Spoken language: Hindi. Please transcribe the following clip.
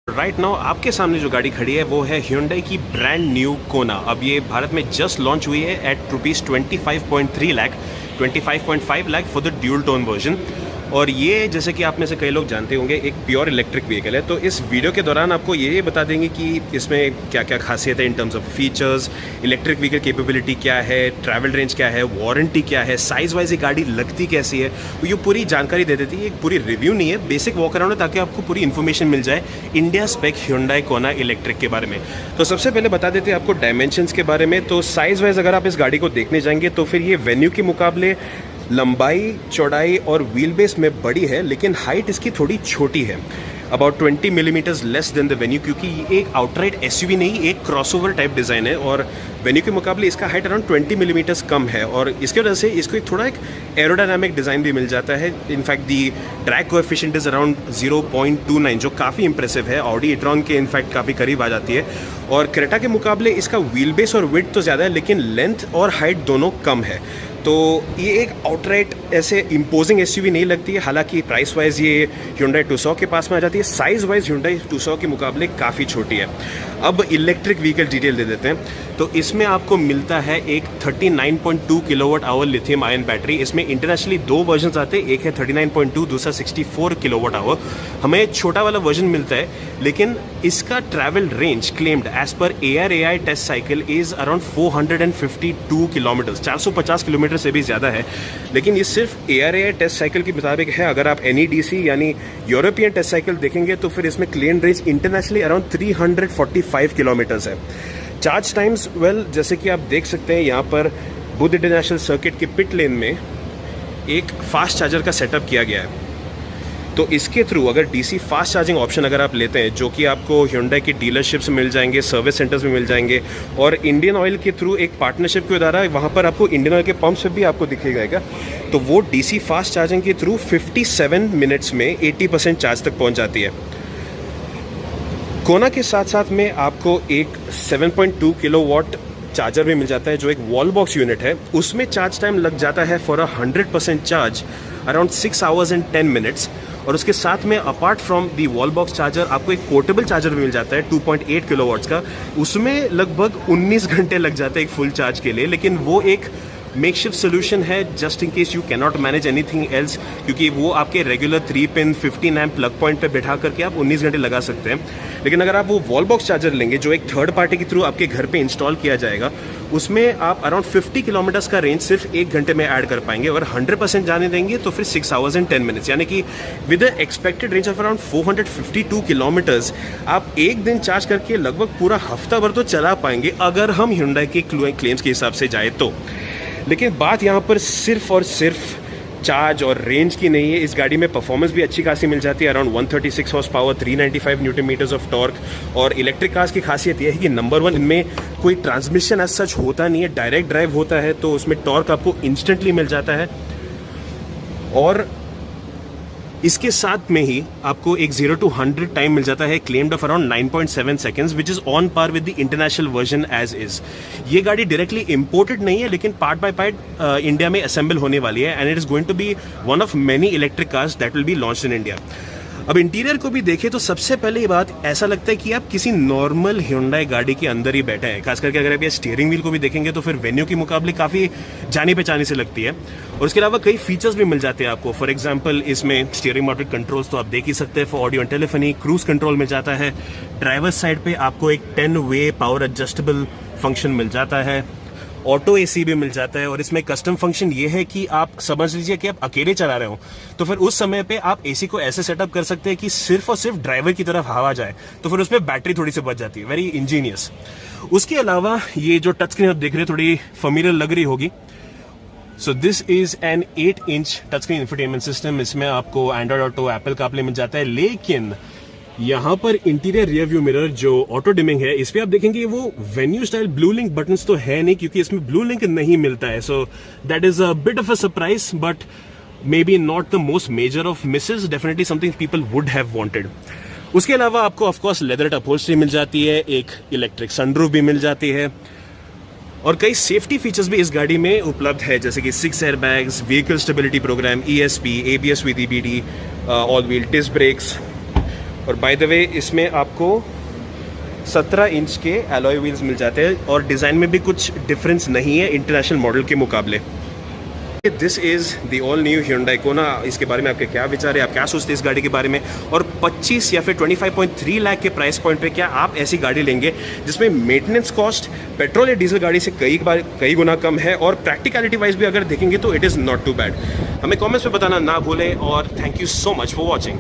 राइट नाउ आपके सामने जो गाड़ी खड़ी है वो है Hyundai की ब्रांड न्यू कोना। अब ये भारत में जस्ट लॉन्च हुई है at ₹25.3 lakh, 25.5 lakh for the dual tone version. और ये जैसे कि आप में से कई लोग जानते होंगे एक प्योर इलेक्ट्रिक व्हीकल है। तो इस वीडियो के दौरान आपको ये बता देंगे कि इसमें क्या क्या खासियत है in terms of features, electric vehicle capability क्या है, ट्रैवल रेंज क्या है, वारंटी क्या है, साइज़ वाइज ये गाड़ी लगती कैसी है, तो ये पूरी जानकारी दे देती है। एक पूरी रिव्यू नहीं है, बेसिक वॉक अराउंड है ताकि आपको पूरी इन्फॉर्मेशन मिल जाए India spec Hyundai Kona electric के बारे में। तो सबसे पहले बता देते हैं आपको डायमेंशंस के बारे में। तो साइज़ वाइज अगर आप इस गाड़ी को देखने जाएंगे तो फिर ये वेन्यू के मुकाबले लंबाई, चौड़ाई और व्हील बेस में बड़ी है, लेकिन हाइट इसकी थोड़ी छोटी है, about 20 millimetres less than the venue, क्योंकि ये एक आउटराइट एसयूवी नहीं, एक क्रॉसओवर टाइप डिज़ाइन है और वेन्यू के मुकाबले इसका हाइट अराउंड 20 मिलीमीटर्स कम है। और इसकी वजह से इसको एक थोड़ा एक एरोडायनामिक डिज़ाइन भी मिल जाता है। In fact the drag coefficient is around 0.29, जो काफ़ी इंप्रेसिव है, ऑडी ई-ट्रॉन के इनफैक्ट काफ़ी करीब आ जाती है। और क्रेटा के मुकाबले इसका व्हील बेस और विड्थ तो ज़्यादा है, लेकिन लेंथ और हाइट दोनों कम है। तो ये एक आउटराइट ऐसे इम्पोजिंग एसयूवी नहीं लगती है। हालांकि प्राइस वाइज ये Hyundai Tucson के पास में आ जाती है, साइज़ वाइज Hyundai Tucson के मुकाबले काफ़ी छोटी है। अब इलेक्ट्रिक व्हीकल डिटेल दे देते हैं। तो इसमें आपको मिलता है एक 39.2 kilowatt hour lithium ion battery. इसमें इंटरनेशनली दो वर्जन आते हैं, एक है 39.2, दूसरा 64 किलोवाट आवर। हमें छोटा वाला वर्जन मिलता है, लेकिन इसका ट्रैवल रेंज क्लेम्ड एज पर ARAI test cycle is around 452 kilometres, 450 kilometre से भी ज़्यादा है। लेकिन ये सिर्फ ARAI टेस्ट साइकिल के मुताबिक है। अगर आप NEDC यानी यूरोपियन टेस्ट साइकिल देखेंगे तो फिर इसमें claim range internationally around 345 kilometres है। चार्ज टाइम्स जैसे कि आप देख सकते हैं यहाँ पर बुद्ध इंटरनेशनल सर्किट के पिट लेन में एक फास्ट चार्जर का सेटअप किया गया है। तो इसके थ्रू अगर DC फास्ट चार्जिंग ऑप्शन अगर आप लेते हैं, जो कि आपको Hyundai की डीलरशिप्स में मिल जाएंगे, सर्विस सेंटर्स में मिल जाएंगे, और इंडियन ऑयल के थ्रू एक पार्टनरशिप के द्वारा वहाँ पर आपको इंडियन ऑयल के पंप्स पे भी आपको दिखेगा, तो वो DC फास्ट चार्जिंग के थ्रू 57 मिनट्स में 80% चार्ज तक पहुँच जाती है। कोना के साथ साथ में आपको एक 7.2 किलोवाट चार्जर भी मिल जाता है, जो एक वॉल बॉक्स यूनिट है। उसमें चार्ज टाइम लग जाता है for 100% charge around 6 hours and 10 minutes. और उसके साथ में apart from the wall box charger आपको एक पोर्टेबल चार्जर भी मिल जाता है 2.8 किलोवाट्स का। उसमें लगभग 19 घंटे लग जाते हैं एक फुल चार्ज के लिए, लेकिन वो एक मेकशिफ्ट सोल्यूशन है just in case you can not manage anything else, क्योंकि वो आपके regular 3 pin 15 amp plug point पे बैठा करके आप 19 घंटे लगा सकते हैं। लेकिन अगर आप वो वॉल बॉक्स चार्जर लेंगे जो एक थर्ड पार्टी के थ्रू आपके घर पे इंस्टॉल किया जाएगा, उसमें आप अराउंड 50 किलोमीटर्स का रेंज सिर्फ 1 घंटे में ऐड कर पाएंगे। और 100% जाने देंगे तो फिर 6 आवर्स एंड 10 मिनट्स, यानी कि with expected range of around 452 kilometres आप एक दिन चार्ज करके लगभग पूरा हफ्ता भर तो चला पाएंगे, अगर हम Hyundai के क्लेम्स के हिसाब से जाए तो। लेकिन बात यहाँ पर सिर्फ और सिर्फ चार्ज और रेंज की नहीं है। इस गाड़ी में परफॉर्मेंस भी अच्छी खासी मिल जाती है, around 136 horsepower, 395 newton metres of torque. और इलेक्ट्रिक कार्स की खासियत यह है कि नंबर 1, इनमें कोई ट्रांसमिशन एज सच होता नहीं है, डायरेक्ट ड्राइव होता है, तो उसमें टॉर्क आपको इंस्टेंटली मिल जाता है। और इसके साथ में ही आपको एक 0 to 100 टाइम मिल जाता है, claimed of around 9.7 seconds, which is on par with the international version as is. ये गाड़ी डायरेक्टली इंपोर्टेड नहीं है, लेकिन पार्ट बाय पार्ट इंडिया में असेंबल होने वाली है, and it is going to be one of many electric cars that will be launched in India. अब इंटीरियर को भी देखें तो सबसे पहले ये बात ऐसा लगता है कि आप किसी नॉर्मल Hyundai गाड़ी के अंदर ही बैठे हैं। खास करके अगर आप ये स्टीयरिंग व्हील को भी देखेंगे तो फिर वेन्यू के मुकाबले काफ़ी जानी पहचानी से लगती है। और उसके अलावा कई फीचर्स भी मिल जाते हैं आपको। फॉर एग्जांपल इसमें स्टीयरिंग माउंटेड कंट्रोल्स तो आप देख ही सकते हैं for audio and telephony, cruise control मिल जाता है। ड्राइवर साइड पे आपको एक 10 वे पावर एडजस्टेबल फंक्शन मिल जाता है, ऑटो AC भी मिल जाता है। और इसमें कस्टम फंक्शन ये है कि आप समझ लीजिए कि आप अकेले चला रहे हो तो फिर उस समय पे आप AC को ऐसे सेटअप कर सकते हैं कि सिर्फ और सिर्फ ड्राइवर की तरफ हवा जाए, तो फिर उसमें बैटरी थोड़ी सी बच जाती है। Very Angénieux. उसके अलावा ये जो टच स्क्रीन आप देख रहे हैं थोड़ी फेमिलियर लग रही होगी। So this is an 8 inch touch screen infotainment system. इसमें आपको एंड्रॉइड ऑटो, एप्पल कारप्ले मिल जाता है, लेकिन यहाँ पर इंटीरियर रियर व्यू मिरर जो ऑटो डिमिंग है, इस पे आप देखेंगे वो venue style blue link buttons तो है नहीं, क्योंकि इसमें ब्लू लिंक नहीं मिलता है। So that is a bit of a surprise, but may be not the most measure of Mrs, definitely something people would have wanted. उसके अलावा आपको ऑफकोर्स लेदर अपहोल्स्ट्री मिल जाती है, एक इलेक्ट्रिक सनरूफ भी मिल जाती है, और कई सेफ्टी फीचर्स भी इस गाड़ी में उपलब्ध है, जैसे कि 6 airbags, vehicle stability programme, ESP, ABS with EBD, all wheel disc brakes, और बाय द वे इसमें आपको 17 इंच के एलॉय व्हील्स मिल जाते हैं और डिज़ाइन में भी कुछ डिफरेंस नहीं है इंटरनेशनल मॉडल के मुकाबले। This is the all new Hyundai Kona। इसके बारे में आपके क्या विचार है, आप क्या सोचते हैं इस गाड़ी के बारे में, और 25 या फिर 25.3 लाख के प्राइस पॉइंट पे क्या आप ऐसी गाड़ी लेंगे जिसमें मेंटेनेंस कॉस्ट पेट्रोल या डीजल गाड़ी से कई गुना कम है, और प्रैक्टिकलिटी वाइज भी अगर देखेंगे तो it is not too bad. हमें कमेंट्स में बताना ना भूलें, और thank you so much for watching.